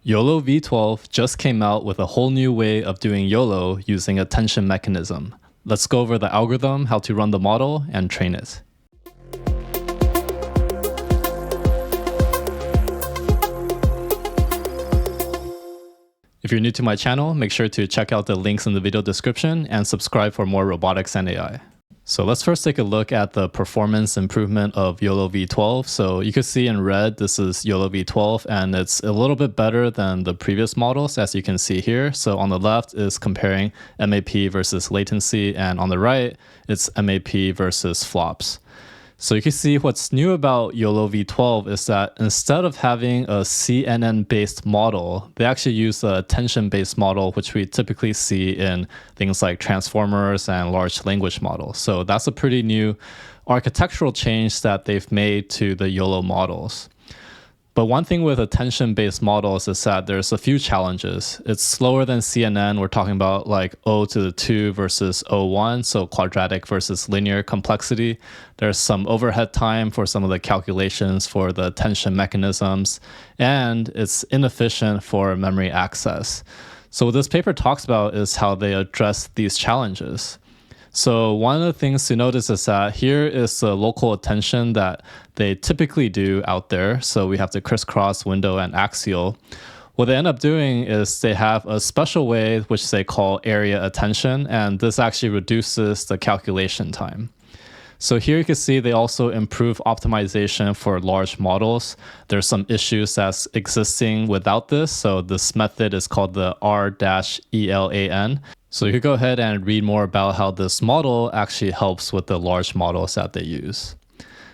YOLOv12 just came out with a whole new way of doing YOLO using attention mechanism. Let's go over the algorithm, how to run the model, and train it. If you're new to my channel, make sure to check out the links in the video description and subscribe for more robotics and AI. So let's first take a look at the performance improvement of YOLOv12. So you can see in red, this is YOLOv12, and it's a little bit better than the previous models, as you can see here. So on the left is comparing MAP versus latency, and on the right, it's MAP versus flops. So you can see what's new about YOLOv12 is that instead of having a CNN-based model, they actually use a attention-based model, which we typically see in things like transformers and large language models. So that's a pretty new architectural change that they've made to the YOLO models. But one thing with attention-based models is that there's a few challenges. It's slower than CNN. We're talking about like O to the 2 versus O1, so quadratic versus linear complexity. There's some overhead time for some of the calculations for the attention mechanisms, and it's inefficient for memory access. So what this paper talks about is how they address these challenges. So one of the things to notice is that here is the local attention that they typically do out there. So we have the crisscross, window, and axial. What they end up doing is they have a special way which they call area attention, and this actually reduces the calculation time. So here you can see they also improve optimization for large models. There's some issues that's existing without this. So this method is called the R-ELAN. So you could go ahead and read more about how this model actually helps with the large models that they use.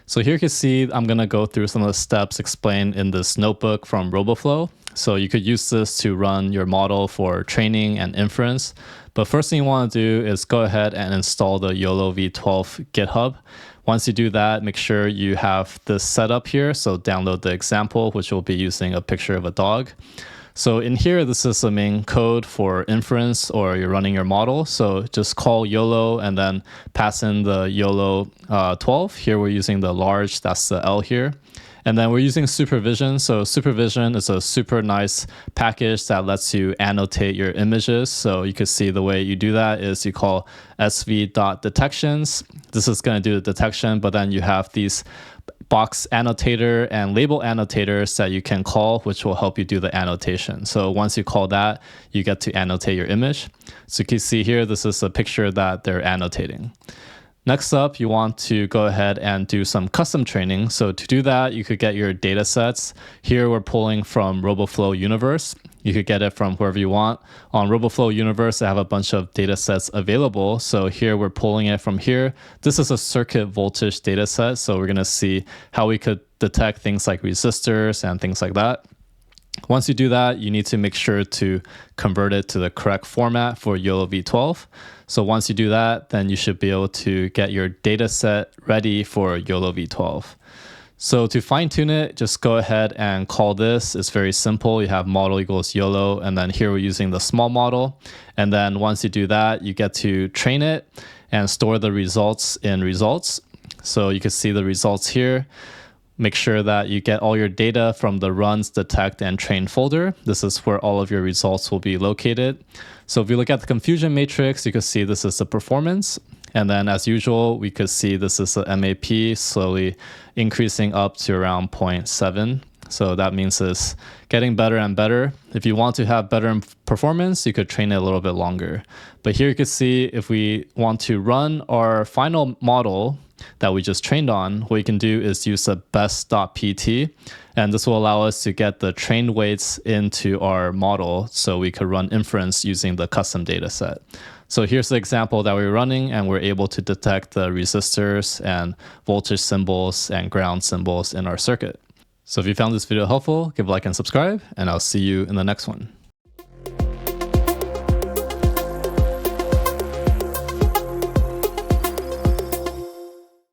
So here you can see I'm going to go through some of the steps explained in this notebook from RoboFlow. So you could use this to run your model for training and inference. But first thing you want to do is go ahead and install the YOLOv12 GitHub. Once you do that, make sure you have this set up here. So download the example, which will be using a picture of a dog. So in here, this is the main code for inference, or you're running your model. So just call YOLO and then pass in the YOLO12. Here we're using the large, that's the L here. And then we're using supervision. So supervision is a super nice package that lets you annotate your images. So you can see the way you do that is you call sv.detections. This is going to do the detection, but then you have these box annotator and label annotators that you can call, which will help you do the annotation. So once you call that, you get to annotate your image. So you can see here, this is a picture that they're annotating. Next up, you want to go ahead and do some custom training. So to do that, you could get your data sets. Here we're pulling from RoboFlow Universe. You could get it from wherever you want. On RoboFlow Universe, I have a bunch of data sets available. So here we're pulling it from here. This is a circuit voltage data set. So we're going to see how we could detect things like resistors and things like that. Once you do that, you need to make sure to convert it to the correct format for YOLOv12. So once you do that, then you should be able to get your data set ready for YOLOv12. So to fine tune it, just go ahead and call this. It's very simple. You have model equals YOLO, and then here we're using the small model. And then once you do that, you get to train it and store the results in results. So you can see the results here. Make sure that you get all your data from the runs, detect, and train folder. This is where all of your results will be located. So if you look at the confusion matrix, you can see this is the performance. And then as usual, we could see this is the MAP slowly increasing up to around 0.7. So that means it's getting better and better. If you want to have better performance, you could train it a little bit longer. But here you can see if we want to run our final model that we just trained on, what you can do is use the best.pt, and this will allow us to get the trained weights into our model so we could run inference using the custom data set. So here's the example that we're running, and we're able to detect the resistors and voltage symbols and ground symbols in our circuit. So if you found this video helpful, give a like and subscribe, and I'll see you in the next one.